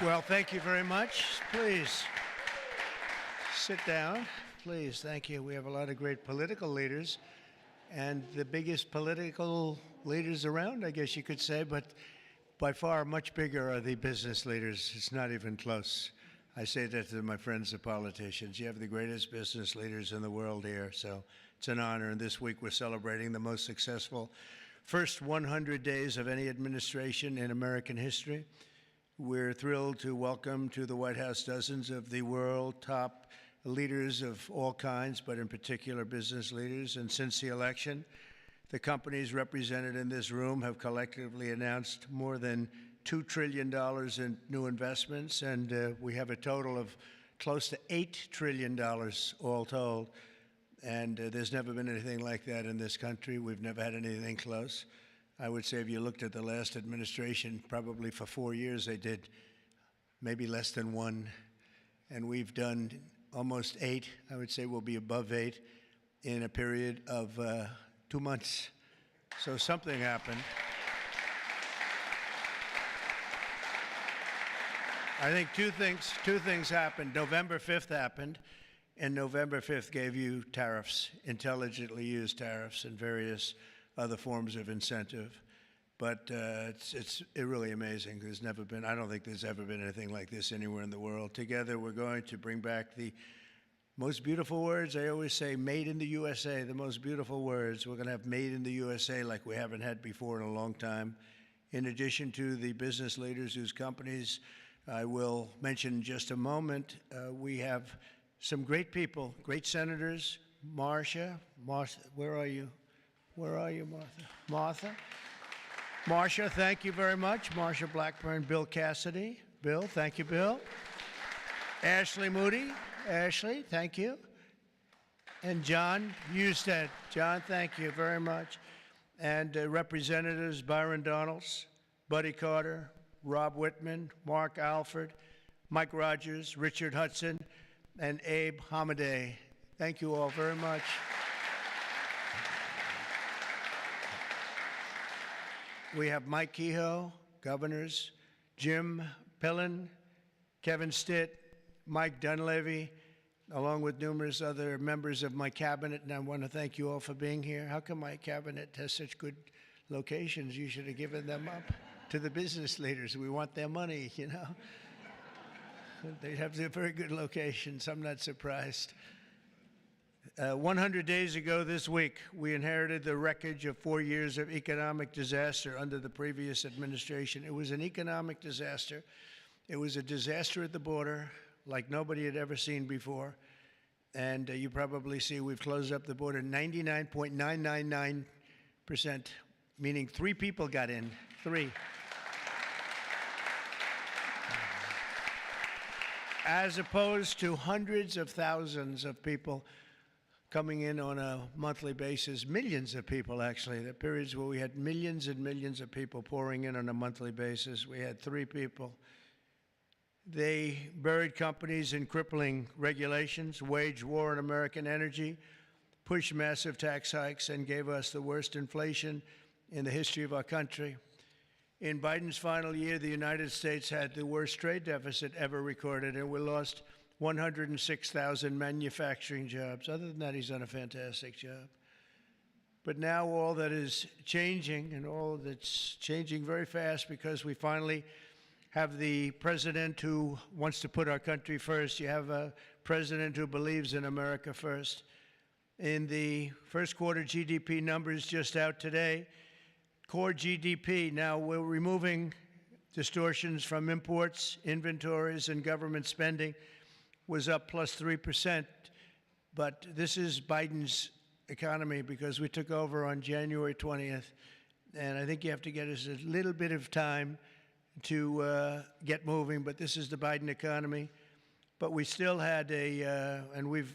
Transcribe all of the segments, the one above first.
Well, thank you very much. Please sit down. Please, thank you. We have a lot of great political leaders and the biggest political leaders around, I guess you could say, but by far much bigger are the business leaders. It's not even close. I say that to my friends, the politicians. You have the greatest business leaders in the world here, so it's an honor. And this week we're celebrating the most successful first 100 days of any administration in American history. We're thrilled to welcome to the White House dozens of the world top leaders of all kinds, but in particular business leaders. And since the election, the companies represented in this room have collectively announced more than $2 trillion in new investments, and we have a total of close to $8 trillion all told. And there's never been anything like that in this country. We've never had anything close. I would say if you looked at the last administration, probably for 4 years they did maybe less than one, and we've done almost 8. I would say we'll be above 8 in a period of 2 months. So something happened. I think two things happened. November 5th happened, and November 5th gave you tariffs, intelligently used tariffs and various other forms of incentive. But it's really amazing. There's never been, I don't think there's ever been anything like this anywhere in the world. Together, we're going to bring back the most beautiful words. I always say made in the USA, the most beautiful words. We're going to have made in the USA like we haven't had before in a long time. In addition to the business leaders whose companies I will mention in just a moment, we have some great people, great senators. Marcia, where are you? Where are you, Martha? Marcia, thank you very much. Marcia Blackburn, Bill Cassidy. Bill, thank you, Bill. Ashley Moody. Ashley, thank you. And John Husted. John, thank you very much. And Representatives Byron Donalds, Buddy Carter, Rob Whitman, Mark Alford, Mike Rogers, Richard Hudson, and Abe Hamadeh. Thank you all very much. We have Mike Kehoe, governors, Jim Pillen, Kevin Stitt, Mike Dunleavy, along with numerous other members of my cabinet, and I want to thank you all for being here. How come my cabinet has such good locations? You should have given them up to the business leaders. We want their money, you know. They have very good locations. I'm not surprised. 100 days ago this week, we inherited the wreckage of 4 years of economic disaster under the previous administration. It was an economic disaster. It was a disaster at the border like nobody had ever seen before. And you probably see we've closed up the border 99.999%, meaning 3 people got in, 3. As opposed to hundreds of thousands of people coming in on a monthly basis, millions of people actually. There are periods where we had millions and millions of people pouring in on a monthly basis. We had 3 people. They buried companies in crippling regulations, waged war on American energy, pushed massive tax hikes, and gave us the worst inflation in the history of our country. In Biden's final year, the United States had the worst trade deficit ever recorded, and we lost 106,000 manufacturing jobs. Other than that, he's done a fantastic job. But now all that is changing, and all that's changing very fast because we finally have the president who wants to put our country first. You have a president who believes in America first. In the first quarter GDP numbers just out today, core GDP, now we're removing distortions from imports, inventories, and government spending, was up plus 3%, but this is Biden's economy because we took over on January 20th, and I think you have to get us a little bit of time to get moving, but this is the Biden economy. But we still had and we've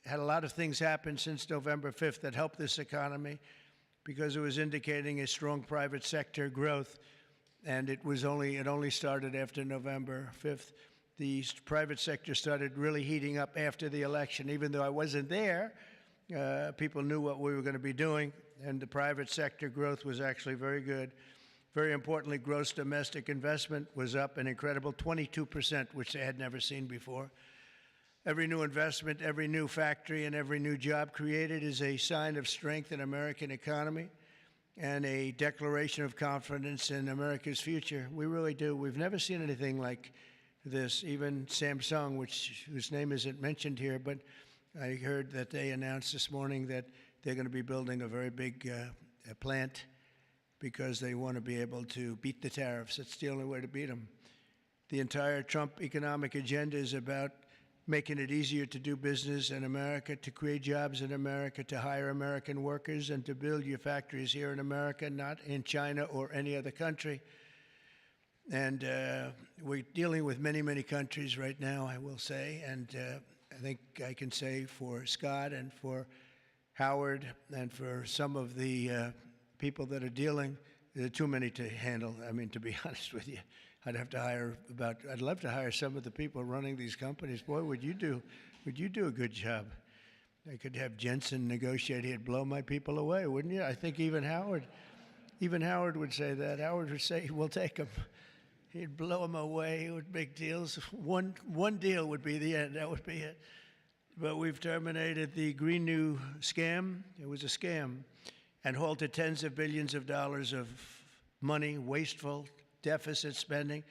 had a lot of things happen since November 5th that helped this economy because it was indicating a strong private sector growth, and it only started after November 5th. The private sector started really heating up after the election. Even though I wasn't there, people knew what we were going to be doing, and the private sector growth was actually very good. Very importantly, gross domestic investment was up an incredible 22%, which they had never seen before. Every new investment, every new factory, and every new job created is a sign of strength in American economy and a declaration of confidence in America's future. We really do. We've never seen anything like this. Even Samsung, whose name isn't mentioned here, but I heard that they announced this morning that they're going to be building a very big plant because they want to be able to beat the tariffs. It's the only way to beat them. The entire Trump economic agenda is about making it easier to do business in America, to create jobs in America, to hire American workers, and to build your factories here in America, not in China or any other country. And we're dealing with many, many countries right now, I will say, and I think I can say for Scott and for Howard and for some of the people that are dealing, there are too many to handle. I mean, to be honest with you, I'd love to hire some of the people running these companies. Boy, would you do a good job. I could have Jensen negotiate. He'd blow my people away, wouldn't you? I think even Howard would say that. Howard would say, we'll take them. He'd blow them away. He would make deals. One deal would be the end. That would be it. But we've terminated the Green New scam. It was a scam. And halted tens of billions of dollars of money, wasteful deficit spending.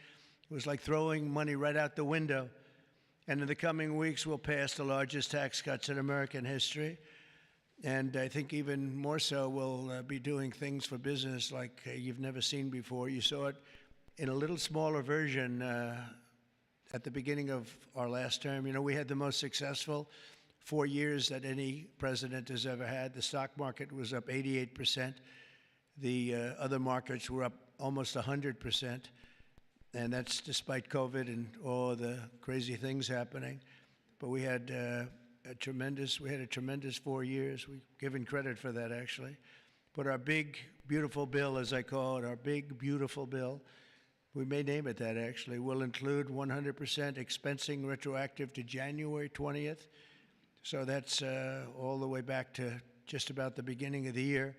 It was like throwing money right out the window. And in the coming weeks, we'll pass the largest tax cuts in American history. And I think even more so, we'll be doing things for business like you've never seen before. You saw it in a little smaller version at the beginning of our last term. You know, we had the most successful 4 years that any president has ever had. The stock market was up 88%. The other markets were up almost 100%. And that's despite COVID and all the crazy things happening. But we had a tremendous 4 years. We've given credit for that, actually. But our big, beautiful bill, as I call it, our big, beautiful bill, we may name it that, actually, will include 100% expensing retroactive to January 20th. So that's all the way back to just about the beginning of the year.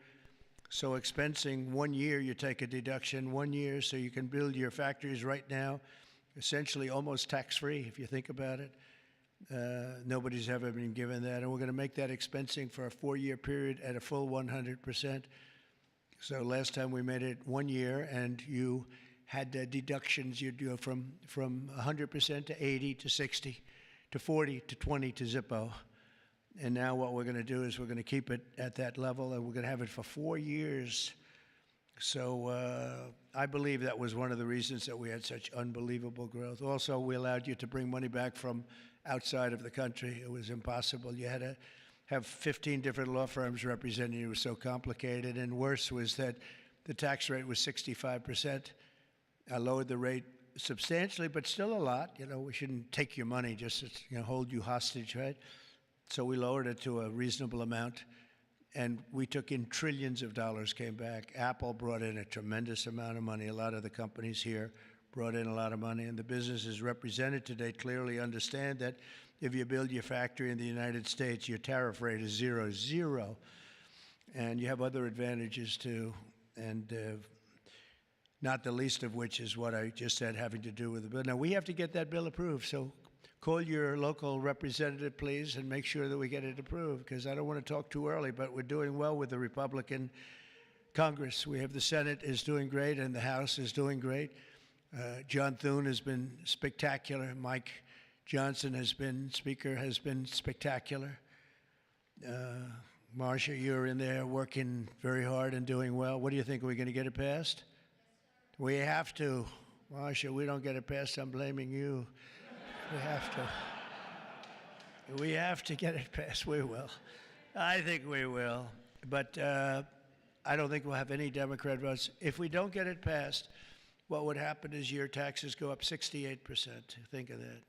So expensing 1 year, you take a deduction 1 year so you can build your factories right now, essentially almost tax-free if you think about it. Nobody's ever been given that. And we're going to make that expensing for a 4-year period at a full 100%. So last time we made it 1 year and you had deductions, you'd go from 100% to 80 to 60 to 40 to 20 to Zippo. And now what we're going to do is we're going to keep it at that level, and we're going to have it for 4 years. So I believe that was one of the reasons that we had such unbelievable growth. Also, we allowed you to bring money back from outside of the country. It was impossible. You had to have 15 different law firms representing you. It was so complicated. And worse was that the tax rate was 65%. I lowered the rate substantially, but still a lot. You know, we shouldn't take your money just to hold you hostage, right? So we lowered it to a reasonable amount, and we took in trillions of dollars, came back. Apple brought in a tremendous amount of money. A lot of the companies here brought in a lot of money, and the businesses represented today clearly understand that if you build your factory in the United States, your tariff rate is 0, and you have other advantages too, and not the least of which is what I just said, having to do with the bill. Now, we have to get that bill approved, so call your local representative, please, and make sure that we get it approved, because I don't want to talk too early, but we're doing well with the Republican Congress. We have the Senate is doing great, and the House is doing great. John Thune has been spectacular. Mike Johnson Speaker has been spectacular. Marcia, you're in there working very hard and doing well. What do you think? Are we going to get it passed? We have to. Marcia, we don't get it passed, I'm blaming you. We have to. We have to get it passed. We will. I think we will. But I don't think we'll have any Democrat votes. If we don't get it passed, what would happen is your taxes go up 68%. Think of that.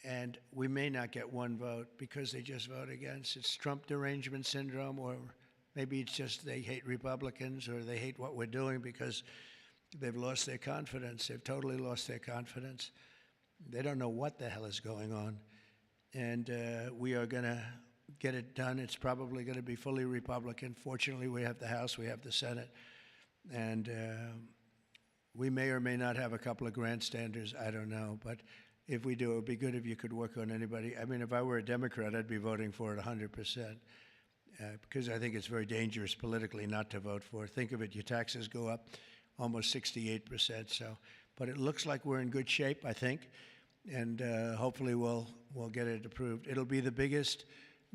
And we may not get one vote because they just vote against. It's Trump derangement syndrome, or maybe it's just they hate Republicans, or they hate what we're doing because they've lost their confidence. They've totally lost their confidence. They don't know what the hell is going on. And we are going to get it done. It's probably going to be fully Republican. Fortunately, we have the House, we have the Senate. And We may or may not have a couple of grandstanders. I don't know. But if we do, it would be good if you could work on anybody. I mean, if I were a Democrat, I'd be voting for it 100%. Because I think it's very dangerous politically not to vote for it. Think of it, your taxes go up almost 68%. So, but it looks like we're in good shape, I think, and hopefully we'll get it approved. It'll be the biggest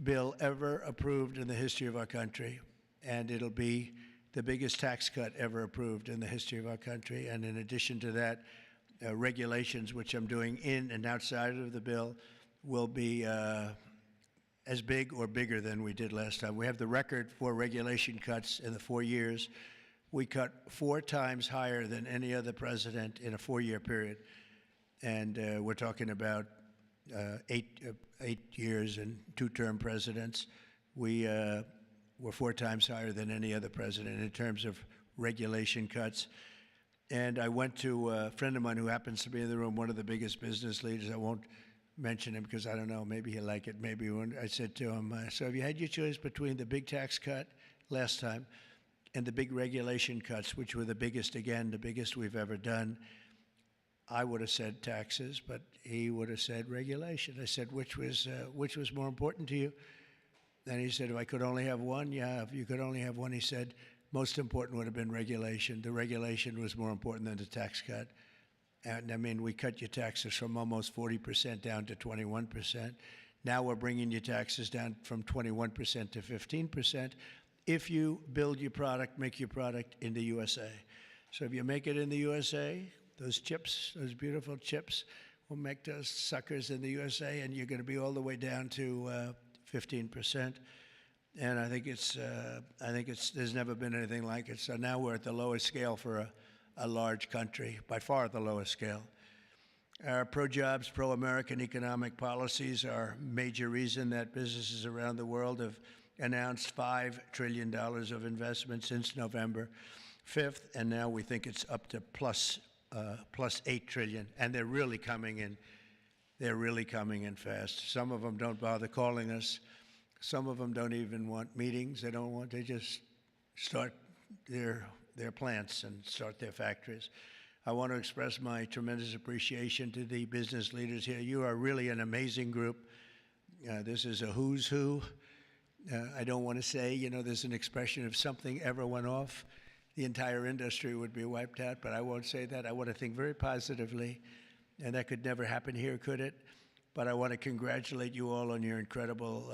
bill ever approved in the history of our country, and it'll be the biggest tax cut ever approved in the history of our country. And in addition to that, regulations, which I'm doing in and outside of the bill, will be as big or bigger than we did last time. We have the record for regulation cuts in the 4 years. We cut 4 times higher than any other president in a 4-year period. And we're talking about 8 years and 2-term presidents. We're 4 times higher than any other president in terms of regulation cuts. And I went to a friend of mine who happens to be in the room, one of the biggest business leaders. I won't mention him because I don't know, maybe he'll like it, maybe he won't. I said to him, so if you had your choice between the big tax cut last time and the big regulation cuts, which were the biggest, again, the biggest we've ever done, I would have said taxes, but he would have said regulation. I said, which was more important to you? And he said, if I could only have one, yeah, if you could only have one, he said, most important would have been regulation. The regulation was more important than the tax cut. And I mean, we cut your taxes from almost 40% down to 21%. Now we're bringing your taxes down from 21% to 15% if you build your product, make your product in the USA. So if you make it in the USA, those chips, those beautiful chips, will make those suckers in the USA, and you're going to be all the way down to 15%. And I think there's never been anything like it. So now we're at the lowest scale for a large country, by far the lowest scale. Our pro-jobs, pro-American economic policies are a major reason that businesses around the world have announced $5 trillion of investment since November 5th, and now we think it's up to plus $8 trillion, and they're really coming in. They're really coming in fast. Some of them don't bother calling us. Some of them don't even want meetings. They just start their plants and start their factories. I want to express my tremendous appreciation to the business leaders here. You are really an amazing group. This is a who's who. I don't want to say, there's an expression if something ever went off, the entire industry would be wiped out, but I won't say that. I want to think very positively, and that could never happen here, could it? But I want to congratulate you all on your incredible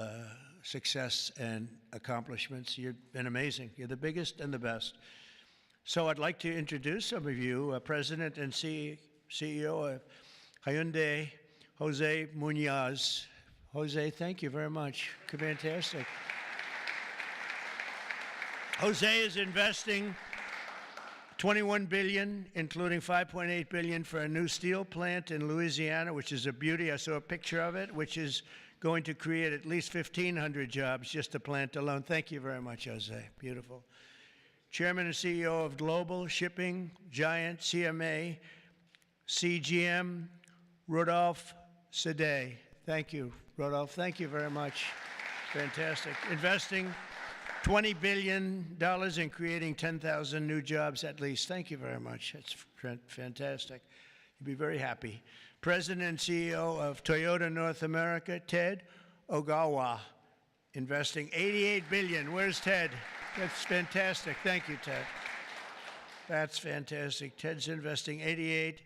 success and accomplishments. You've been amazing. You're the biggest and the best. So I'd like to introduce some of you, President and CEO of Hyundai, Jose Munoz. Jose, thank you very much. Fantastic. Jose is investing $21 billion, including $5.8 billion for a new steel plant in Louisiana, which is a beauty. I saw a picture of it, which is going to create at least 1,500 jobs, just the plant alone. Thank you very much, Jose. Beautiful. Chairman and CEO of global shipping giant CMA CGM, Rodolphe Sade. Thank you, Rodolphe. Thank you very much. Fantastic. Investing $20 billion in creating 10,000 new jobs at least. Thank you very much. That's fantastic. You'll be very happy. President and CEO of Toyota North America, Ted Ogawa, investing $88 billion. Where's Ted? That's fantastic. Thank you, Ted. That's fantastic. Ted's investing $88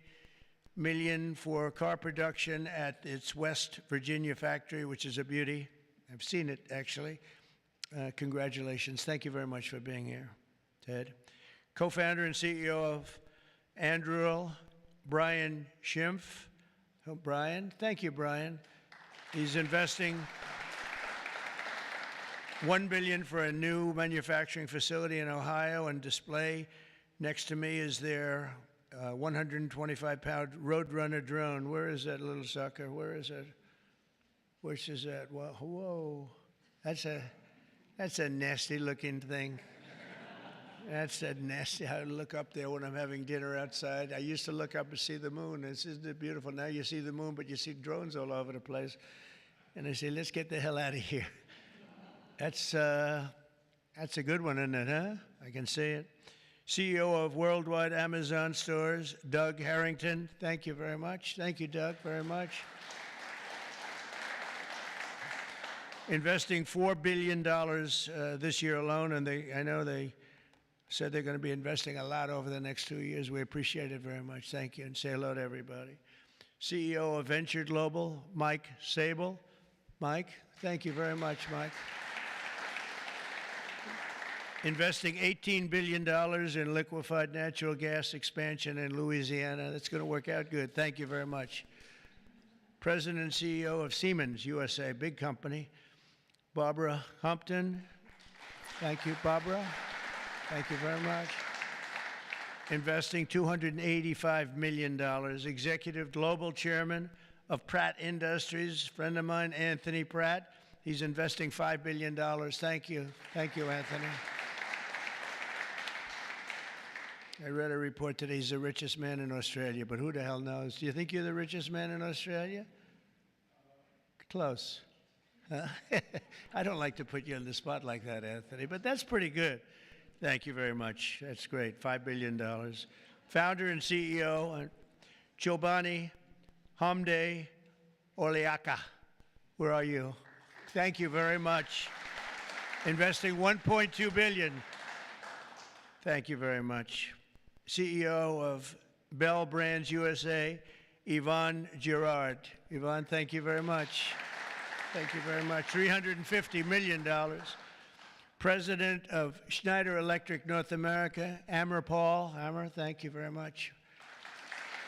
million for car production at its West Virginia factory, which is a beauty. I've seen it, actually. Congratulations. Thank you very much for being here, Ted. Co-founder and CEO of Anduril, Brian Schimpf. Oh, Brian. Thank you, Brian. He's investing $1 billion for a new manufacturing facility in Ohio and display. Next to me is their 125-pound Roadrunner drone. Where is that little sucker? Where is it? Which is that? Whoa. That's a nasty-looking thing. That's a nasty. I look up there when I'm having dinner outside. I used to look up and see the moon. Isn't it beautiful? Now you see the moon, but you see drones all over the place. And I say, let's get the hell out of here. That's a good one, isn't it, huh? I can see it. CEO of Worldwide Amazon Stores, Doug Harrington. Thank you very much. Thank you, Doug, very much. Investing $4 billion this year alone, and I know they said they're going to be investing a lot over the next 2 years. We appreciate it very much. Thank you, and say hello to everybody. CEO of Venture Global, Mike Sable. Mike, thank you very much, Mike. Investing $18 billion in liquefied natural gas expansion in Louisiana. That's going to work out good. Thank you very much. President and CEO of Siemens USA, big company, Barbara Humpton. Thank you, Barbara. Thank you very much. Investing $285 million. Executive Global Chairman of Pratt Industries, friend of mine, Anthony Pratt. He's investing $5 billion. Thank you. Thank you, Anthony. I read a report today he's the richest man in Australia, but who the hell knows? Do you think you're the richest man in Australia? Close. I don't like to put you on the spot like that, Anthony, but that's pretty good. Thank you very much. That's great. $5 billion. Founder and CEO, Chobani Hamde Oliaka. Where are you? Thank you very much. Investing $1.2 billion. Thank you very much. CEO of Bell Brands USA, Yvonne Girard. Yvonne, thank you very much. Thank you very much. $350 million. President of Schneider Electric North America, Amr Paul. Amr, thank you very much.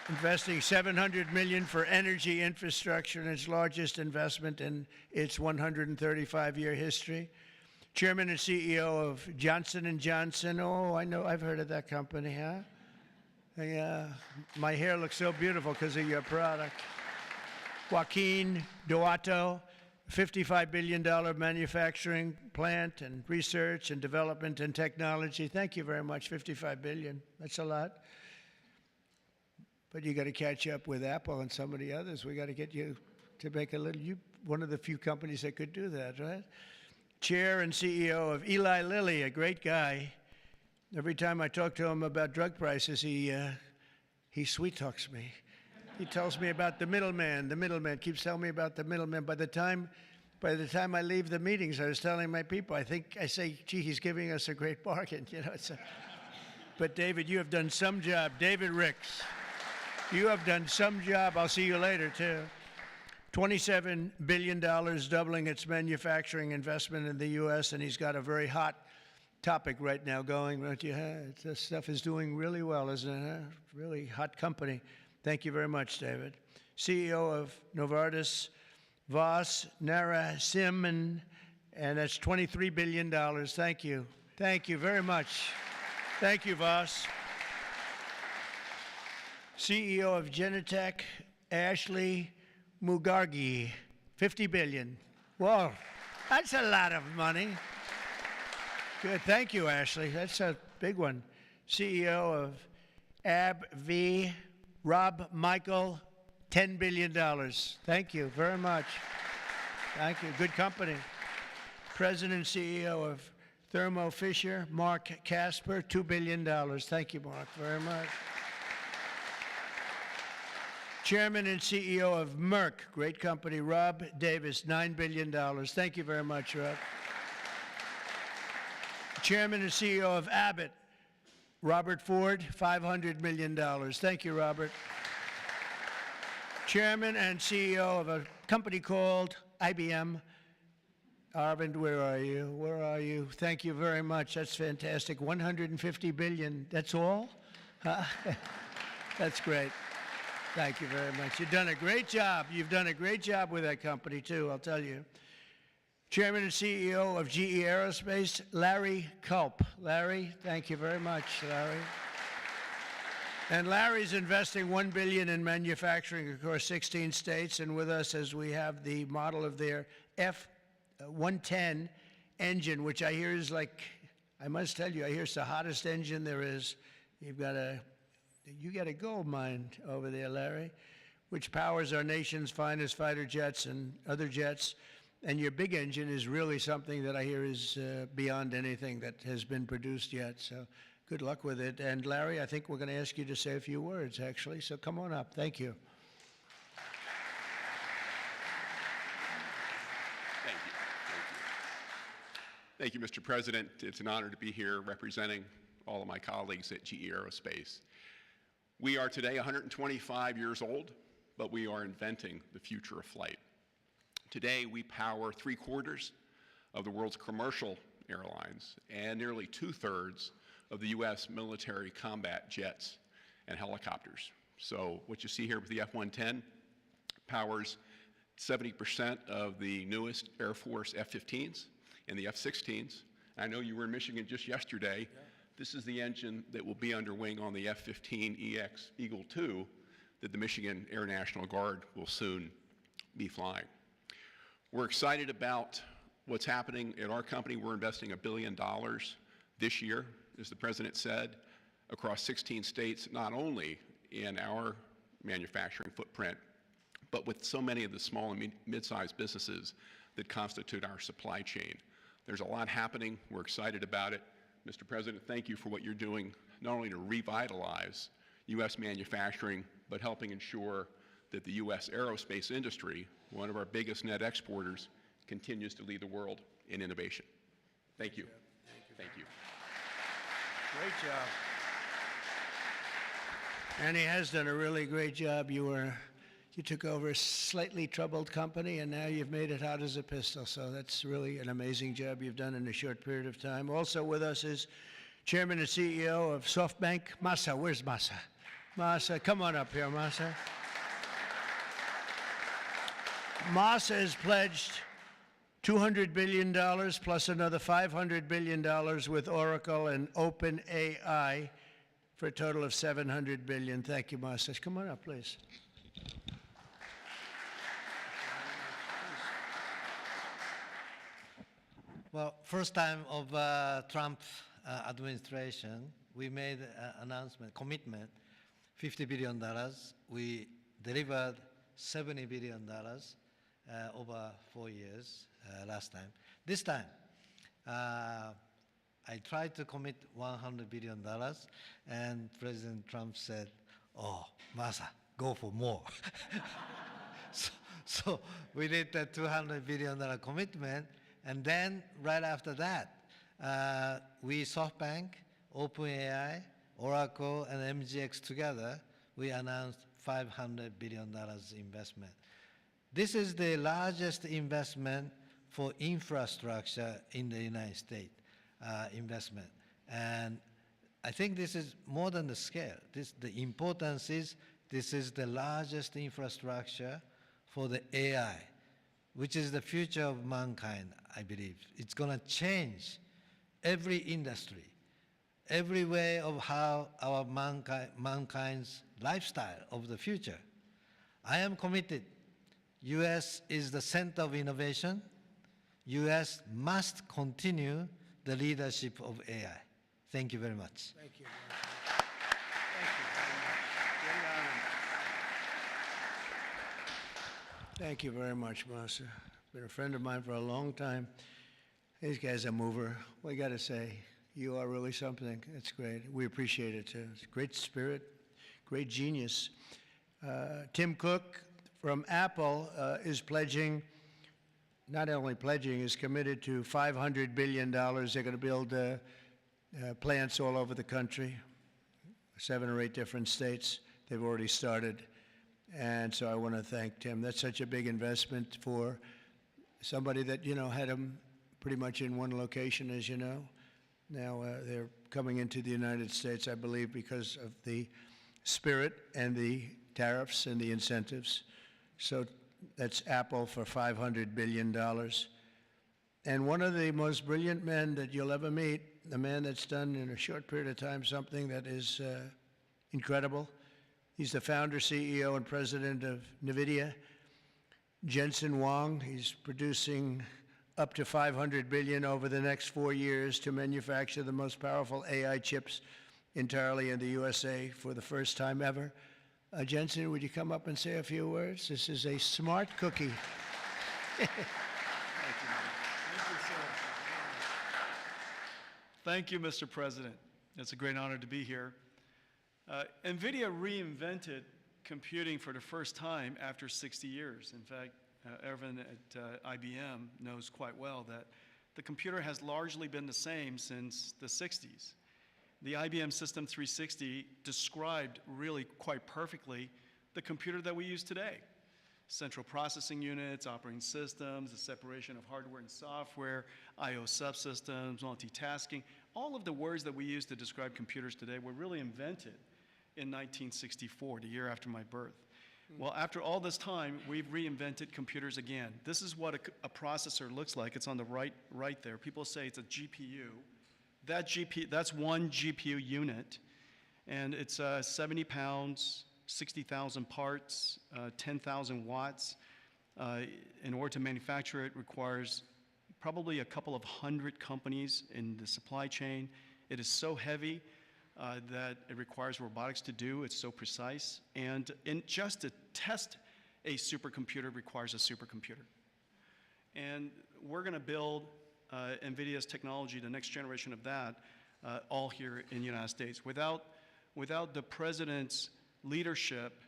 Investing $700 million for energy infrastructure in its largest investment in its 135-year history. Chairman and CEO of Johnson & Johnson. Oh, I know, I've heard of that company, huh? Yeah, my hair looks so beautiful because of your product. Joaquin Duato, $55 billion manufacturing plant and research and development and technology. Thank you very much, $55 billion. That's a lot. But you got to catch up with Apple and some of the others. We got to get you to make a little, one of the few companies that could do that, right? Chair and CEO of Eli Lilly, a great guy. Every time I talk to him about drug prices, he sweet talks me. He tells me about the middleman. The middleman keeps telling me about the middleman. By the time I leave the meetings, I was telling my people, I say, gee, he's giving us a great bargain. You know, but David, you have done some job. David Ricks, you have done some job. I'll see you later, too. $27 billion, doubling its manufacturing investment in the U.S., and he's got a very hot topic right now going, don't you? This stuff is doing really well, isn't it? Really hot company. Thank you very much, David. CEO of Novartis, Vas Narasimhan, and that's $23 billion. Thank you. Thank you very much. Thank you, Vas. CEO of Genentech, Ashley Mugargi, $50 billion. Whoa, that's a lot of money. Good, thank you, Ashley. That's a big one. CEO of AbbVie, Rob Michael, $10 billion. Thank you very much. Thank you, good company. President and CEO of Thermo Fisher, Mark Casper, $2 billion. Thank you, Mark, very much. Chairman and CEO of Merck, great company, Rob Davis, $9 billion. Thank you very much, Rob. Chairman and CEO of Abbott, Robert Ford, $500 million. Thank you, Robert. Chairman and CEO of a company called IBM. Arvind, where are you? Where are you? Thank you very much. That's fantastic. $150 billion. That's all? That's great. Thank you very much. You've done a great job. You've done a great job with that company, too, I'll tell you. Chairman and CEO of GE Aerospace, Larry Culp. Larry, thank you very much, Larry. And Larry's investing $1 billion in manufacturing across 16 states, and with us as we have the model of their F-110 engine, which I hear is like, I must tell you, I hear it's the hottest engine there is. You got a gold mine over there, Larry, which powers our nation's finest fighter jets and other jets. And your big engine is really something that I hear is beyond anything that has been produced yet. So good luck with it. And Larry, I think we're going to ask you to say a few words, actually. So come on up. Thank you. Thank you. Thank you, Mr. President. It's an honor to be here representing all of my colleagues at GE Aerospace. We are today 125 years old, but we are inventing the future of flight. Today, we power 3/4 of the world's commercial airlines and nearly 2/3 of the U.S. military combat jets and helicopters. So what you see here with the F-110 powers 70% of the newest Air Force F-15s and the F-16s. I know you were in Michigan just yesterday. Yeah. This is the engine that will be under wing on the F-15EX Eagle II that the Michigan Air National Guard will soon be flying. We're excited about what's happening at our company. We're investing $1 billion this year, as the President said, across 16 states, not only in our manufacturing footprint, but with so many of the small and mid-sized businesses that constitute our supply chain. There's a lot happening. We're excited about it. Mr. President, thank you for what you're doing, not only to revitalize U.S. manufacturing, but helping ensure that the U.S. aerospace industry, one of our biggest net exporters, continues to lead the world in innovation. Thank you. Thank you. Great job. And he has done a really great job. You took over a slightly troubled company, and now you've made it hot as a pistol. So that's really an amazing job you've done in a short period of time. Also with us is Chairman and CEO of SoftBank, Masa. Where's Masa? Masa, come on up here, Masa. Masa has pledged $200 billion plus another $500 billion with Oracle and OpenAI for a total of $700 billion. Thank you, Masa. Come on up, please. Well, first time of Trump administration, we made an announcement, commitment, $50 billion. We delivered $70 billion over 4 years last time. This time, I tried to commit $100 billion, and President Trump said, "Oh, Masa, go for more." so we did the $200 billion commitment, and then right after that, we SoftBank, OpenAI, Oracle, and MGX together, we announced $500 billion investment. This is the largest investment for infrastructure in the United States, investment. And I think this is more than the scale. The importance is this is the largest infrastructure for the AI, which is the future of mankind, I believe. It's going to change every industry, every way of how our mankind's lifestyle of the future. I am committed. U.S. is the center of innovation. U.S. must continue the leadership of AI. Thank you very much. Thank you. Thank you very much. Thank you very much, Masa. Been a friend of mine for a long time. These guys are mover. We got to say, you are really something. It's great. We appreciate it too. It's great spirit, great genius. Tim Cook from Apple is pledging, not only pledging, is committed to $500 billion. They're going to build plants all over the country, 7 or 8 different states. They've already started. And so I want to thank Tim. That's such a big investment for somebody that, had them pretty much in one location, as you know. Now they're coming into the United States, I believe, because of the spirit and the tariffs and the incentives. So that's Apple for $500 billion. And one of the most brilliant men that you'll ever meet, the man that's done in a short period of time something that is incredible. He's the founder, CEO, and president of NVIDIA, Jensen Huang. He's producing up to $500 billion over the next 4 years to manufacture the most powerful AI chips entirely in the USA for the first time ever. Jensen, would you come up and say a few words? This is a smart cookie. Thank you, sir. Thank you, Mr. President. It's a great honor to be here. NVIDIA reinvented computing for the first time after 60 years. In fact, Ervin at IBM knows quite well that the computer has largely been the same since the 60s. The IBM System 360 described really quite perfectly the computer that we use today. Central processing units, operating systems, the separation of hardware and software, I/O subsystems, multitasking, all of the words that we use to describe computers today were really invented in 1964, the year after my birth. Well, after all this time, we've reinvented computers again. This is what a processor looks like. It's on the right there. People say it's a GPU. That's one GPU unit, and it's 70 pounds, 60,000 parts, 10,000 watts. In order to manufacture it requires probably a couple of hundred companies in the supply chain. It is so heavy that it requires robotics to do. It's so precise. And just to test a supercomputer requires a supercomputer. And we're going to build NVIDIA's technology, the next generation of that, all here in the United States. Without the president's leadership,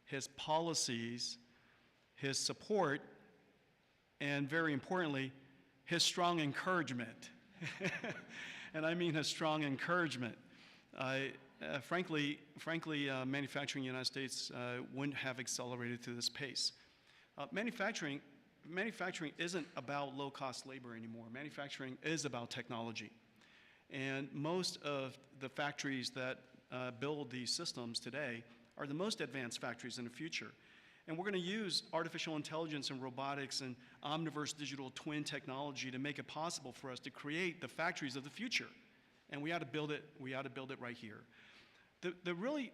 his policies, his support, and very importantly, his strong encouragement. And I mean his strong encouragement. Frankly, manufacturing in the United States wouldn't have accelerated to this pace. Manufacturing isn't about low-cost labor anymore. Manufacturing is about technology. And most of the factories that build these systems today are the most advanced factories in the future. And we're going to use artificial intelligence and robotics and omniverse digital twin technology to make it possible for us to create the factories of the future. And we ought to build it right here. The really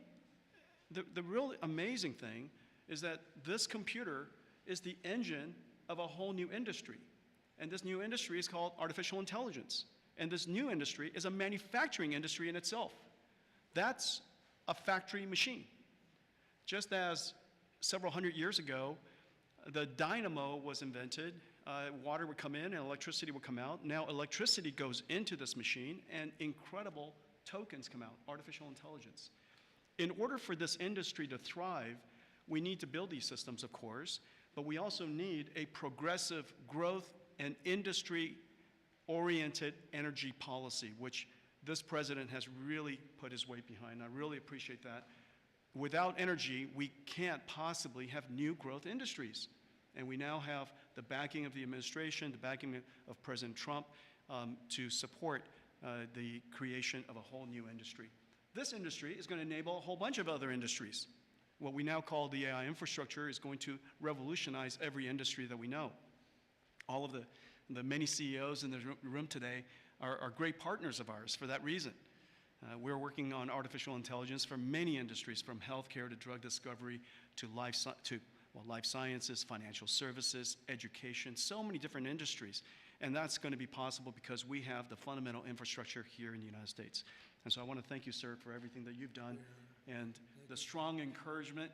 amazing thing is that this computer is the engine of a whole new industry. And this new industry is called artificial intelligence. And this new industry is a manufacturing industry in itself. That's a factory machine. Just as several hundred years ago, the dynamo was invented, water would come in and electricity would come out. Now electricity goes into this machine and incredible tokens come out, artificial intelligence. In order for this industry to thrive, we need to build these systems, of course, but we also need a progressive growth and industry-oriented energy policy, which this president has really put his weight behind. I really appreciate that. Without energy, we can't possibly have new growth industries. And we now have the backing of the administration, the backing of President Trump to support the creation of a whole new industry. This industry is going to enable a whole bunch of other industries. What we now call the AI infrastructure is going to revolutionize every industry that we know. All of the many CEOs in the room today are great partners of ours for that reason. We're working on artificial intelligence for many industries, from healthcare to drug discovery to life sciences, financial services, education, so many different industries. And that's going to be possible because we have the fundamental infrastructure here in the United States. And so I want to thank you, sir, for everything that you've done and the strong encouragement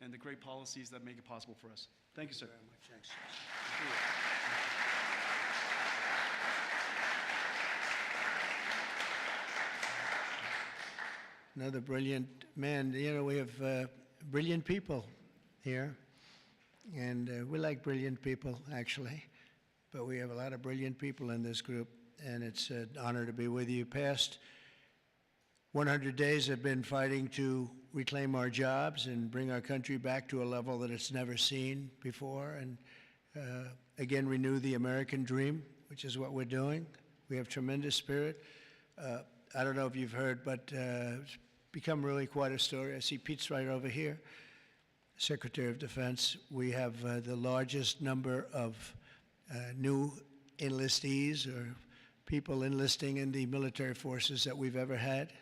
and the great policies that make it possible for us. Thank you, sir. Very much. Thanks. Another brilliant man. You know, we have brilliant people here, and we like brilliant people, actually, but we have a lot of brilliant people in this group, and it's an honor to be with you. Past 100 days have been fighting to reclaim our jobs and bring our country back to a level that it's never seen before, and again renew the American dream, which is what we're doing. We have tremendous spirit. I don't know if you've heard, but it's become really quite a story. I see Pete's right over here, Secretary of Defense. We have the largest number of new enlistees or people enlisting in the military forces that we've ever had.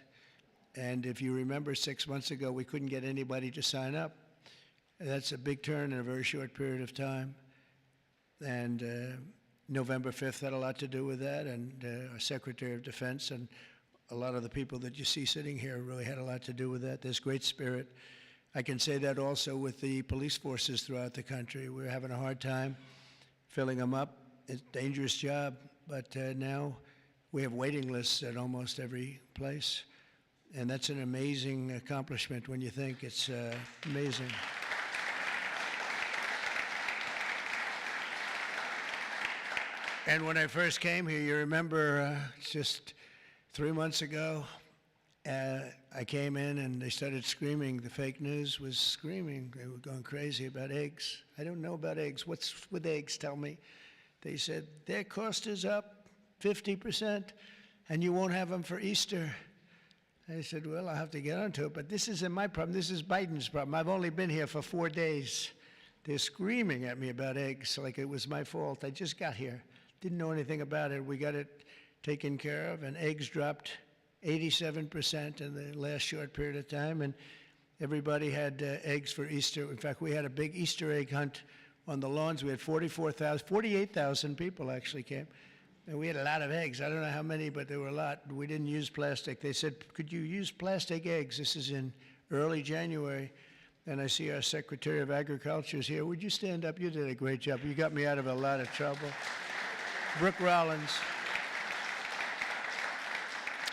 And if you remember, 6 months ago, we couldn't get anybody to sign up. That's a big turn in a very short period of time. And November 5th had a lot to do with that, and our Secretary of Defense and a lot of the people that you see sitting here really had a lot to do with that. There's great spirit. I can say that also with the police forces throughout the country. We're having a hard time filling them up. It's a dangerous job, but now we have waiting lists at almost every place. And that's an amazing accomplishment when you think. It's amazing. And when I first came here, you remember just 3 months ago, I came in and they started screaming. The fake news was screaming. They were going crazy about eggs. I don't know about eggs. What's with eggs? Tell me. They said, their cost is up 50%, and you won't have them for Easter. I said, well, I'll have to get onto it, but this isn't my problem. This is Biden's problem. I've only been here for 4 days. They're screaming at me about eggs like it was my fault. I just got here. Didn't know anything about it. We got it taken care of, and eggs dropped 87% in the last short period of time, and everybody had eggs for Easter. In fact, we had a big Easter egg hunt on the lawns. We had 48,000 people actually came, and we had a lot of eggs. I don't know how many, but there were a lot. We didn't use plastic. They said, could you use plastic eggs? This is in early January, and I see our Secretary of Agriculture is here. Would you stand up? You did a great job. You got me out of a lot of trouble. Brooke Rollins.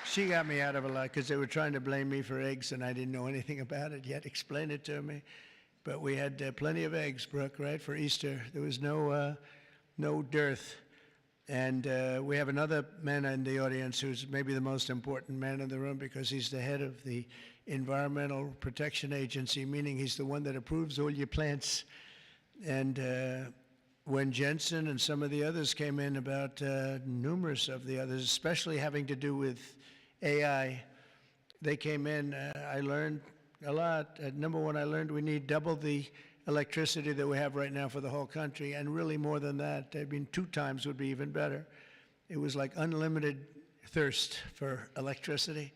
She got me out of a lot because they were trying to blame me for eggs, and I didn't know anything about it yet. Explain it to me. But we had plenty of eggs, Brooke, right, for Easter. There was no dearth. And we have another man in the audience who's maybe the most important man in the room because he's the head of the Environmental Protection Agency, meaning he's the one that approves all your plants. And when Jensen and some of the others came in about numerous of the others, especially having to do with AI, they came in, I learned a lot. Number one, I learned we need double the electricity that we have right now for the whole country, and really more than that. I mean, 2 times would be even better. It was like unlimited thirst for electricity.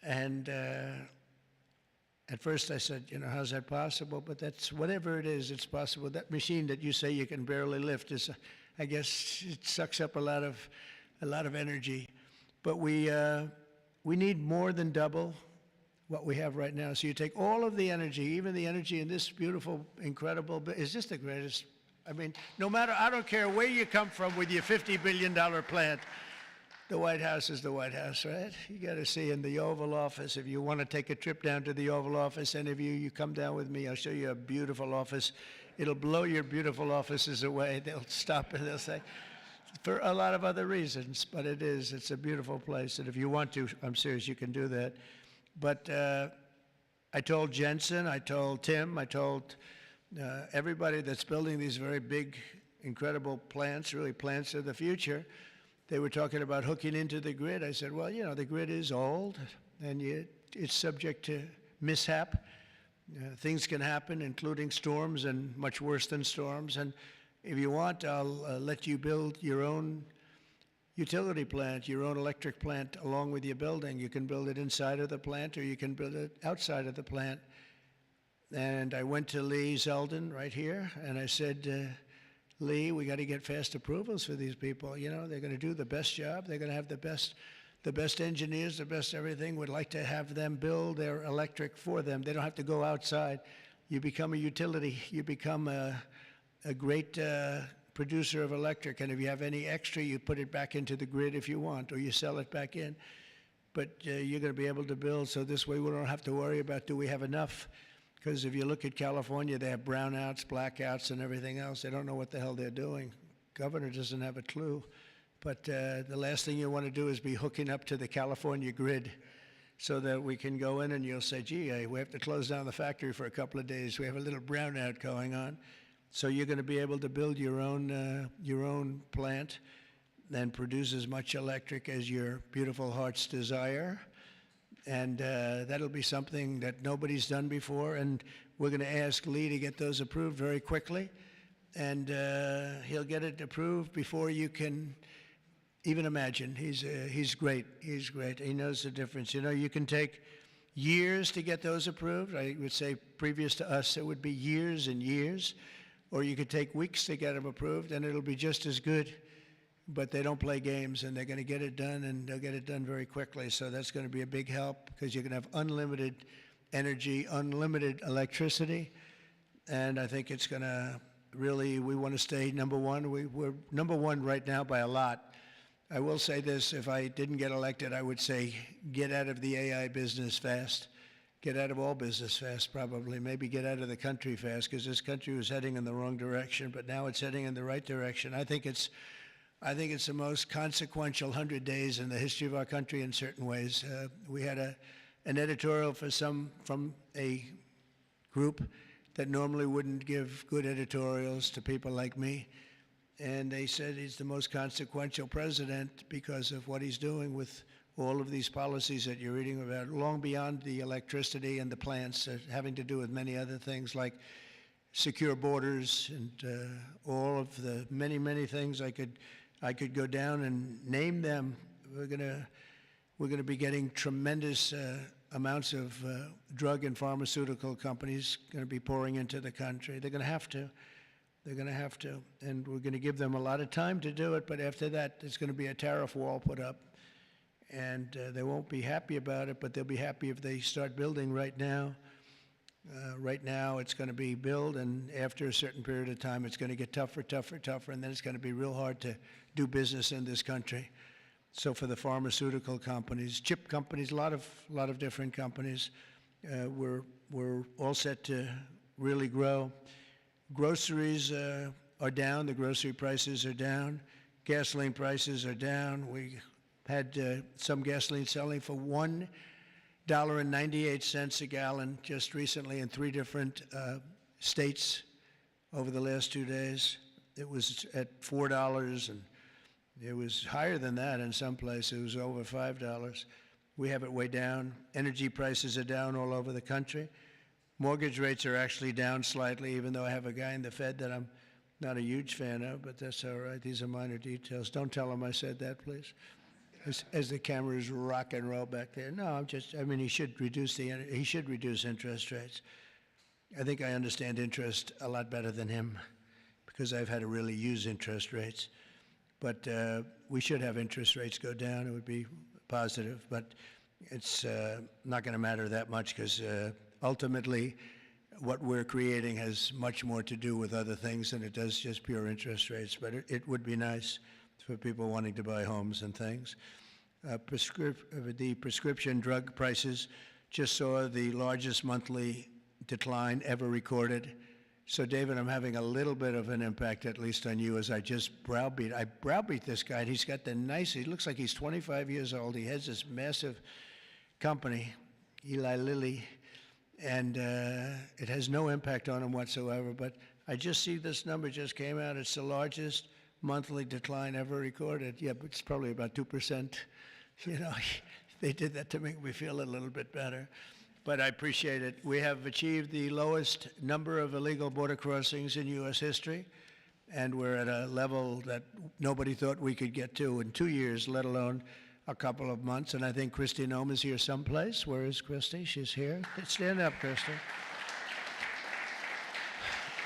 And at first I said, you know, how's that possible? But that's, whatever it is, it's possible. That machine that you say you can barely lift is, I guess, it sucks up a lot of energy. But we need more than double what we have right now. So you take all of the energy, even the energy in this beautiful, incredible, it's just the greatest. I mean, no matter, I don't care where you come from with your $50 billion plant, the White House is the White House, right? You got to see in the Oval Office. If you want to take a trip down to the Oval Office, any of you come down with me, I'll show you a beautiful office. It'll blow your beautiful offices away. They'll stop and they'll say, for a lot of other reasons, but it's a beautiful place. And if you want to, I'm serious, you can do that. But I told Jensen, I told Tim, I told everybody that's building these very big, incredible plants, really plants of the future. They were talking about hooking into the grid. I said, well, you know, the grid is old, and it's subject to mishap. Things can happen, including storms and much worse than storms. And if you want, I'll let you build your own utility plant, your own electric plant along with your building. You can build it inside of the plant or you can build it outside of the plant. And I went to Lee Zeldin right here and I said, Lee, we got to get fast approvals for these people. You know, they're going to do the best job. They're going to have the best engineers, the best everything. We'd like to have them build their electric for them. They don't have to go outside. You become a utility. You become a great producer of electric, and if you have any extra, you put it back into the grid if you want, or you sell it back in. But you're going to be able to build, so this way we don't have to worry about do we have enough, because if you look at California, they have brownouts, blackouts, and everything else. They don't know what the hell they're doing. Governor doesn't have a clue. But the last thing you want to do is be hooking up to the California grid so that we can go in and you'll say, gee, we have to close down the factory for a couple of days. We have a little brownout going on. So you're going to be able to build your own plant and produce as much electric as your beautiful heart's desire. And that'll be something that nobody's done before. And we're going to ask Lee to get those approved very quickly. And he'll get it approved before you can even imagine. He's great. He's great. He knows the difference. You know, you can take years to get those approved. I would say previous to us, it would be years and years. Or you could take weeks to get them approved, and it'll be just as good. But they don't play games, and they're going to get it done, and they'll get it done very quickly. So that's going to be a big help because you're going to have unlimited energy, unlimited electricity. And I think it's going to really, we want to stay number one. We're number one right now by a lot. I will say this, if I didn't get elected, I would say get out of the AI business fast. Get out of all business fast, probably. Maybe get out of the country fast, because this country was heading in the wrong direction, but now it's heading in the right direction. I think it's the most consequential 100 days in the history of our country in certain ways. We had an editorial from a group that normally wouldn't give good editorials to people like me. And they said he's the most consequential president because of what he's doing with all of these policies that you're reading about, long beyond the electricity and the plants, having to do with many other things like secure borders and all of the many, many things I could go down and name them. We're gonna be getting tremendous amounts of drug and pharmaceutical companies going to be pouring into the country. They're going to have to. They're going to have to. And we're going to give them a lot of time to do it, but after that, there's going to be a tariff wall put up. And they won't be happy about it, but they'll be happy if they start building right now. Right now, it's going to be build, and after a certain period of time, it's going to get tougher, tougher, tougher, and then it's going to be real hard to do business in this country. So for the pharmaceutical companies, chip companies, a lot of different companies, we're all set to really grow. Groceries are down. The grocery prices are down. Gasoline prices are down. We had some gasoline selling for $1.98 a gallon just recently in 3 different states over the last 2 days. It was at $4, and it was higher than that in some places. It was over $5. We have it way down. Energy prices are down all over the country. Mortgage rates are actually down slightly, even though I have a guy in the Fed that I'm not a huge fan of, but that's all right. These are minor details. Don't tell him I said that, please. As the cameras rock and roll back there. No, I mean, he should reduce interest rates. I think I understand interest a lot better than him because I've had to really use interest rates. But we should have interest rates go down. It would be positive, but it's not going to matter that much because ultimately what we're creating has much more to do with other things than it does just pure interest rates. But it would be nice for people wanting to buy homes and things. The prescription drug prices just saw the largest monthly decline ever recorded. So, David, I'm having a little bit of an impact, at least on you, as I browbeat this guy. And he's got he looks like he's 25 years old. He has this massive company, Eli Lilly, and it has no impact on him whatsoever. But I just see this number just came out. It's the largest monthly decline ever recorded. Yeah, but it's probably about 2%. You know, they did that to make me feel a little bit better. But I appreciate it. We have achieved the lowest number of illegal border crossings in U.S. history, and we're at a level that nobody thought we could get to in 2 years, let alone a couple of months. And I think Kristi Noem is here someplace. Where is Kristi? She's here. Stand up, Kristi.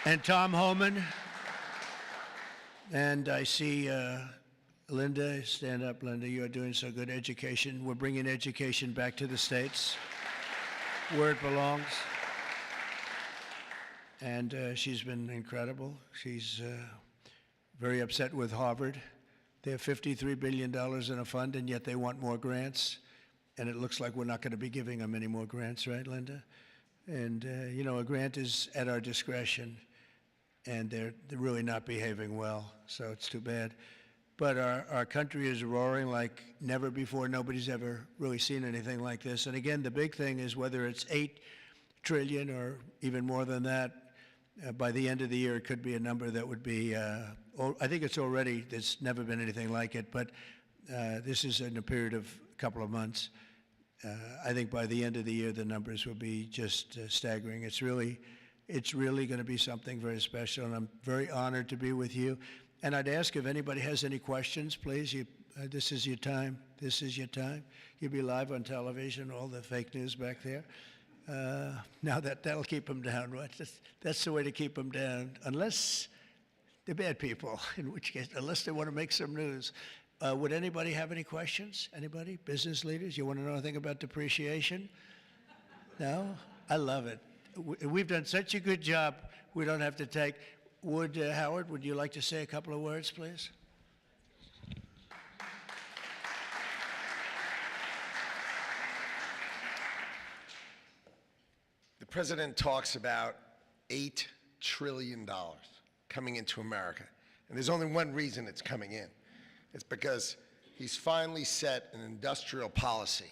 And Tom Homan. And I see Linda. Stand up, Linda. You are doing so good. Education. We're bringing education back to the States, where it belongs. And she's been incredible. She's very upset with Harvard. They have $53 billion in a fund, and yet they want more grants. And it looks like we're not going to be giving them any more grants, right, Linda? And, you know, a grant is at our discretion, and they're really not behaving well, so it's too bad. But our country is roaring like never before. Nobody's ever really seen anything like this. And again, the big thing is whether it's $8 trillion or even more than that, by the end of the year, it could be a number that would be, I think it's already, there's never been anything like it, but this is in a period of a couple of months. I think by the end of the year, the numbers will be just staggering. It's really going to be something very special, and I'm very honored to be with you. And I'd ask if anybody has any questions, please. This is your time. This is your time. You'll be live on television, all the fake news back there. Now that'll keep them down, right? That's the way to keep them down, unless they're bad people, in which case, unless they want to make some news. Would anybody have any questions? Anybody? Business leaders? You want to know anything about depreciation? No? I love it. We've done such a good job, we don't have to take. Howard, would you like to say a couple of words, please? president talks about $8 trillion coming into America. And there's only one reason it's coming in. It's because he's finally set an industrial policy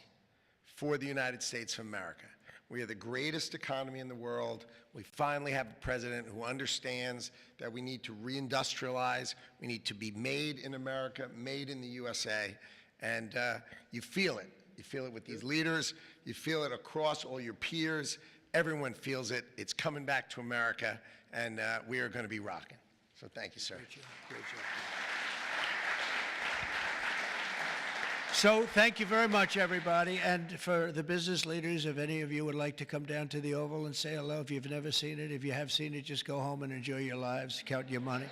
for the United States of America. We are the greatest economy in the world. We finally have a president who understands that we need to reindustrialize. We need to be made in America, made in the USA. And you feel it. You feel it with these leaders. You feel it across all your peers. Everyone feels it. It's coming back to America, and we are going to be rocking. So thank you, sir. Great job. Great job. So thank you very much, everybody. And for the business leaders, if any of you would like to come down to the Oval and say hello, if you've never seen it, if you have seen it, just go home and enjoy your lives, count your money.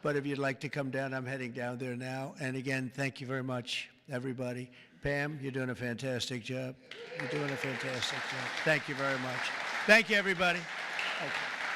But if you'd like to come down, I'm heading down there now. And again, thank you very much, everybody. Pam, you're doing a fantastic job. You're doing a fantastic job. Thank you very much. Thank you, everybody. Thank you.